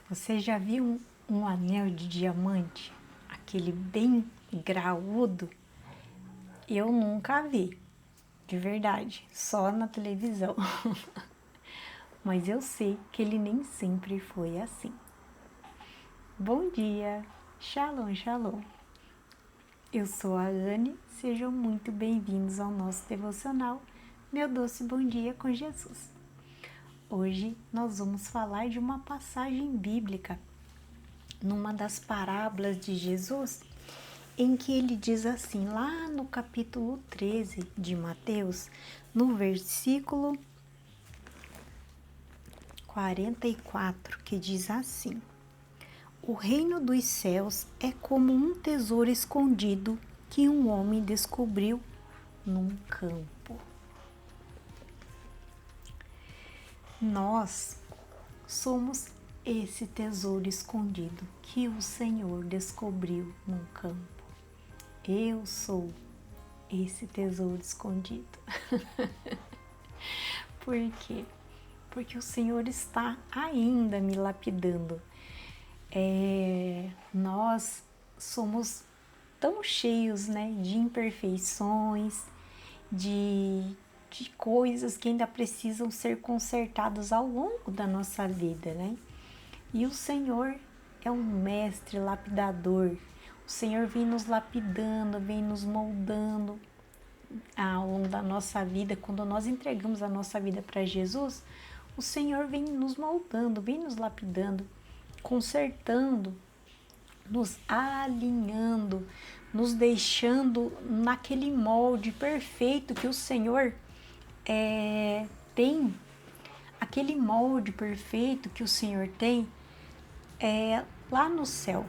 Você já viu um anel de diamante? Aquele bem graúdo? Eu nunca vi, de verdade, só na televisão. Mas eu sei que ele nem sempre foi assim. Bom dia, Shalom, Shalom. Eu sou a Anne, sejam muito bem-vindos ao nosso devocional Meu Doce Bom Dia com Jesus. Hoje nós vamos falar de uma passagem bíblica, numa das parábolas de Jesus, em que ele diz assim, lá no capítulo 13 de Mateus, no versículo 44, que diz assim: O reino dos céus é como um tesouro escondido que um homem descobriu num campo. Nós somos esse tesouro escondido que o Senhor descobriu num campo. Eu sou esse tesouro escondido. Por quê? Porque o Senhor está ainda me lapidando. Nós somos tão cheios, né, de imperfeições, de coisas que ainda precisam ser consertadas ao longo da nossa vida, né? E o Senhor é um mestre lapidador. O Senhor vem nos lapidando, vem nos moldando ao longo da nossa vida. Quando nós entregamos a nossa vida para Jesus, o Senhor vem nos moldando, vem nos lapidando, consertando, nos alinhando, nos deixando naquele molde perfeito que o Senhor tem, aquele molde perfeito que o Senhor tem lá no céu.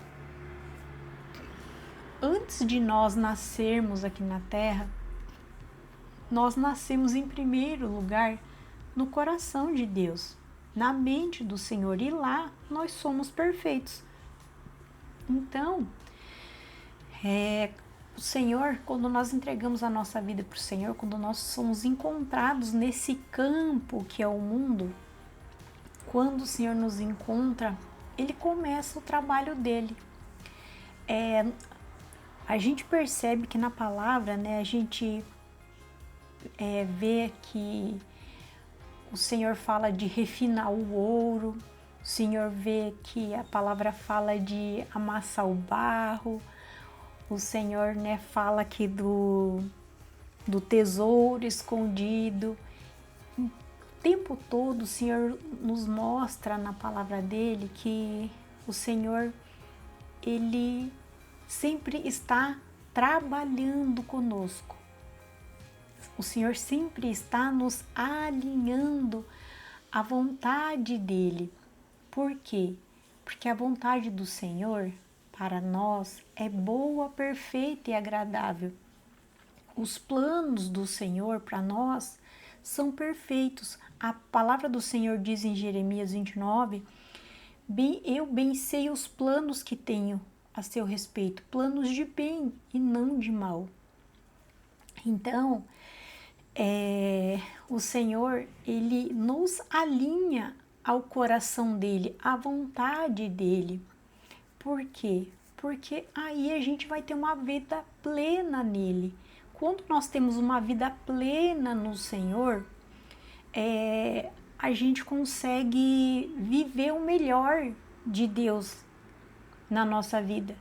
Antes de nós nascermos aqui na terra, nós nascemos em primeiro lugar no coração de Deus, na mente do Senhor, e lá nós somos perfeitos. Então, o Senhor, quando nós entregamos a nossa vida para o Senhor, quando nós somos encontrados nesse campo que é o mundo, quando o Senhor nos encontra, Ele começa o trabalho dele. A gente percebe que na palavra, né, a gente vê que o Senhor fala de refinar o ouro, o Senhor vê que a palavra fala de amassar o barro, o Senhor, né, fala aqui do tesouro escondido. O tempo todo o Senhor nos mostra na palavra dele que o Senhor, ele sempre está trabalhando conosco. O Senhor sempre está nos alinhando à vontade dele. Por quê? Porque a vontade do Senhor para nós é boa, perfeita e agradável. Os planos do Senhor para nós são perfeitos. A palavra do Senhor diz em Jeremias 29, eu bem sei os planos que tenho a seu respeito, planos de bem e não de mal. Então, o Senhor, ele nos alinha ao coração dele, à vontade dele. Por quê? Porque aí a gente vai ter uma vida plena nele. Quando nós temos uma vida plena no Senhor, a gente consegue viver o melhor de Deus na nossa vida.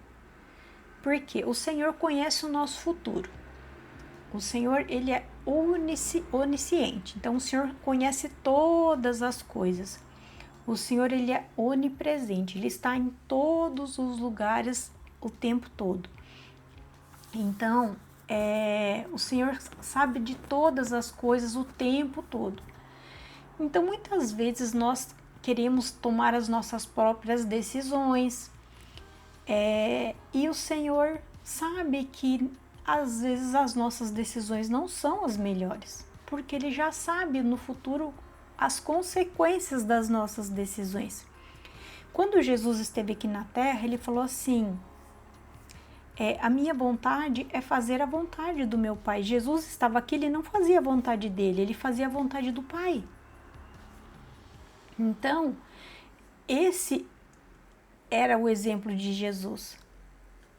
Porque o Senhor conhece o nosso futuro. O Senhor, ele é onisciente. Então, o Senhor conhece todas as coisas. O Senhor, ele é onipresente. Ele está em todos os lugares o tempo todo. Então, o Senhor sabe de todas as coisas o tempo todo. Então, muitas vezes nós queremos tomar as nossas próprias decisões. E o Senhor sabe que às vezes as nossas decisões não são as melhores, porque Ele já sabe no futuro as consequências das nossas decisões. Quando Jesus esteve aqui na terra, Ele falou assim, a minha vontade é fazer a vontade do meu Pai. Jesus estava aqui, Ele não fazia a vontade dele, Ele fazia a vontade do Pai. Então, esse era o exemplo de Jesus.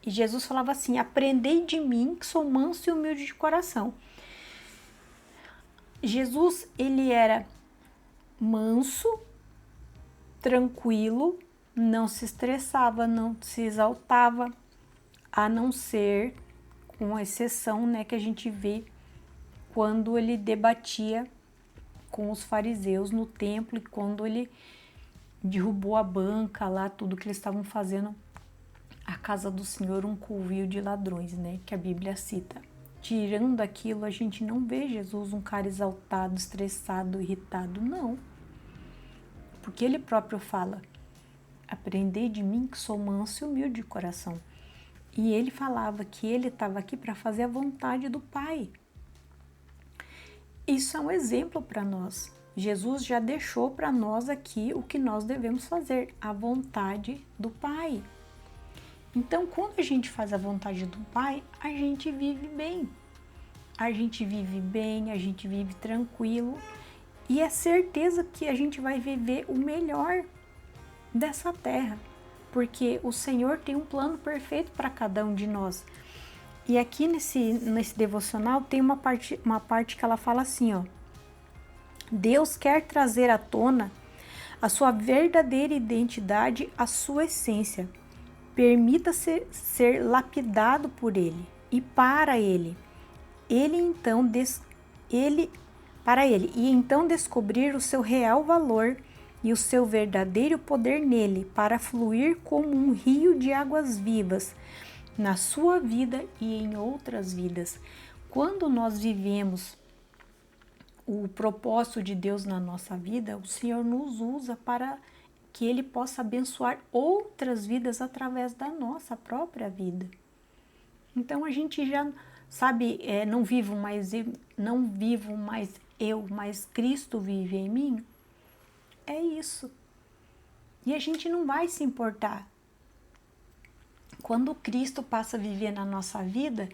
E Jesus falava assim: aprendei de mim, que sou manso e humilde de coração. Jesus, ele era manso, tranquilo, não se estressava, não se exaltava, a não ser, com exceção, né, que a gente vê quando ele debatia com os fariseus no templo e quando ele derrubou a banca lá, tudo que eles estavam fazendo, a casa do Senhor, um covil de ladrões, né, que a Bíblia cita. Tirando aquilo, a gente não vê Jesus um cara exaltado, estressado, irritado, não. Porque ele próprio fala: aprendei de mim que sou manso e humilde de coração. E ele falava que ele estava aqui para fazer a vontade do Pai. Isso é um exemplo para nós. Jesus já deixou para nós aqui o que nós devemos fazer, a vontade do Pai. Então, quando a gente faz a vontade do Pai, a gente vive bem. A gente vive bem, a gente vive tranquilo e é certeza que a gente vai viver o melhor dessa terra, porque o Senhor tem um plano perfeito para cada um de nós. E aqui nesse devocional tem uma parte que ela fala assim, ó: Deus quer trazer à tona a sua verdadeira identidade, a sua essência. Permita-se ser lapidado por Ele e para Ele. E então descobrir o seu real valor e o seu verdadeiro poder nele, para fluir como um rio de águas vivas na sua vida e em outras vidas. Quando nós vivemos o propósito de Deus na nossa vida, o Senhor nos usa para que Ele possa abençoar outras vidas através da nossa própria vida. Então a gente já sabe, não vivo mais eu, mas Cristo vive em mim. É isso. E a gente não vai se importar. Quando Cristo passa a viver na nossa vida,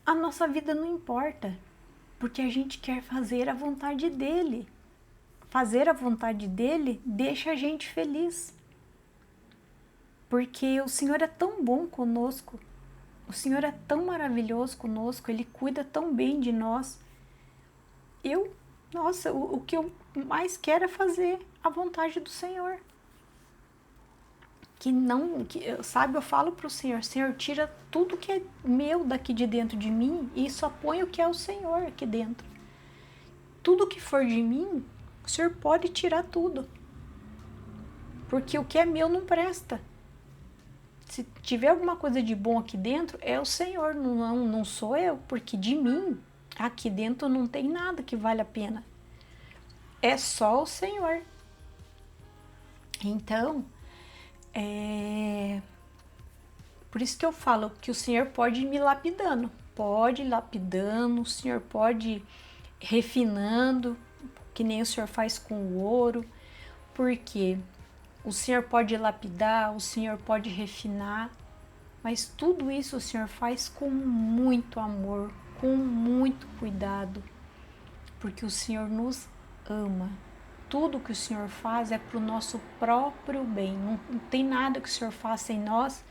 a nossa vida não importa, porque a gente quer fazer a vontade dEle. Fazer a vontade dEle deixa a gente feliz. Porque o Senhor é tão bom conosco, o Senhor é tão maravilhoso conosco, Ele cuida tão bem de nós. O que eu mais quero é fazer a vontade do Senhor. Eu falo para o Senhor: Senhor, tira tudo que é meu daqui de dentro de mim e só põe o que é o Senhor aqui dentro. Tudo que for de mim, o Senhor pode tirar tudo. Porque o que é meu não presta. Se tiver alguma coisa de bom aqui dentro, é o Senhor, não sou eu. Porque de mim, aqui dentro não tem nada que vale a pena. É só o Senhor. Então, por isso que eu falo que o Senhor pode ir me lapidando. Pode ir lapidando, o Senhor pode ir refinando, que nem o Senhor faz com o ouro. Porque o Senhor pode lapidar, o Senhor pode refinar, mas tudo isso o Senhor faz com muito amor, com muito cuidado, porque o Senhor nos ama. Tudo que o Senhor faz é para o nosso próprio bem. Não tem nada que o Senhor faça em nós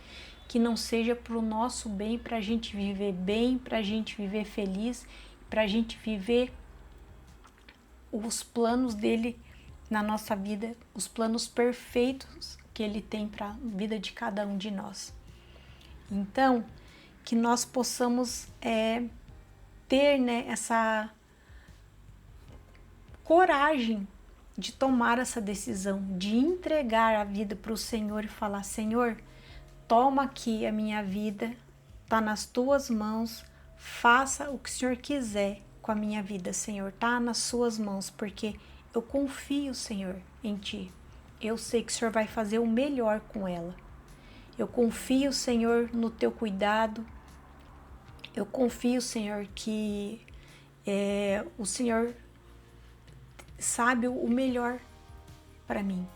que não seja para o nosso bem, para a gente viver bem, para a gente viver feliz, para a gente viver os planos dele na nossa vida, os planos perfeitos que Ele tem para a vida de cada um de nós. Então, que nós possamos ter, né, essa coragem de tomar essa decisão, de entregar a vida para o Senhor e falar: Senhor, toma aqui a minha vida, está nas Tuas mãos, faça o que o Senhor quiser com a minha vida, Senhor, está nas Suas mãos, porque eu confio, Senhor, em Ti. Eu sei que o Senhor vai fazer o melhor com ela. Eu confio, Senhor, no Teu cuidado. Eu confio, Senhor, que o Senhor sabe o melhor para mim.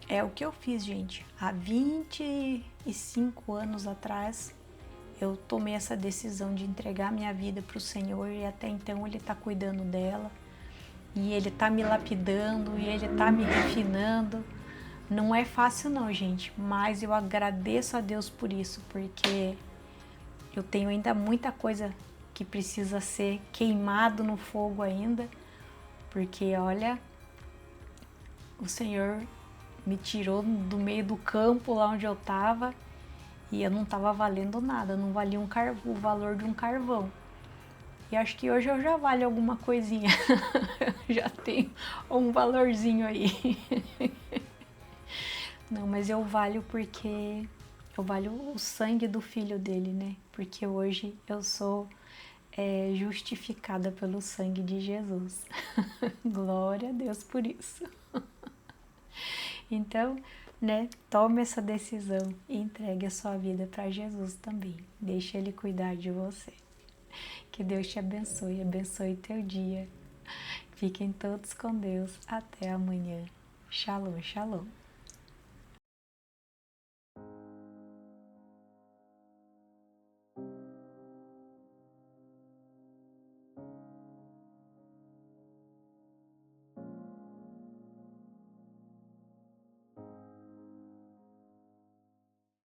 É o que eu fiz, gente. Há 25 anos atrás, eu tomei essa decisão de entregar minha vida para o Senhor e até então Ele está cuidando dela. E Ele está me lapidando, e Ele está me refinando Não é fácil não, gente, mas eu agradeço a Deus por isso, porque eu tenho ainda muita coisa que precisa ser queimado no fogo ainda, porque olha, o Senhor me tirou do meio do campo lá onde eu estava e eu não estava valendo nada, não valia o valor de um carvão. E acho que hoje eu já valho alguma coisinha, já tenho um valorzinho aí. Não, mas eu valho porque eu valho o sangue do filho dele, né? Porque hoje eu sou justificada pelo sangue de Jesus. Glória a Deus por isso. Então, né, tome essa decisão e entregue a sua vida para Jesus também. Deixe Ele cuidar de você. Que Deus te abençoe, abençoe teu dia. Fiquem todos com Deus. Até amanhã. Shalom, shalom.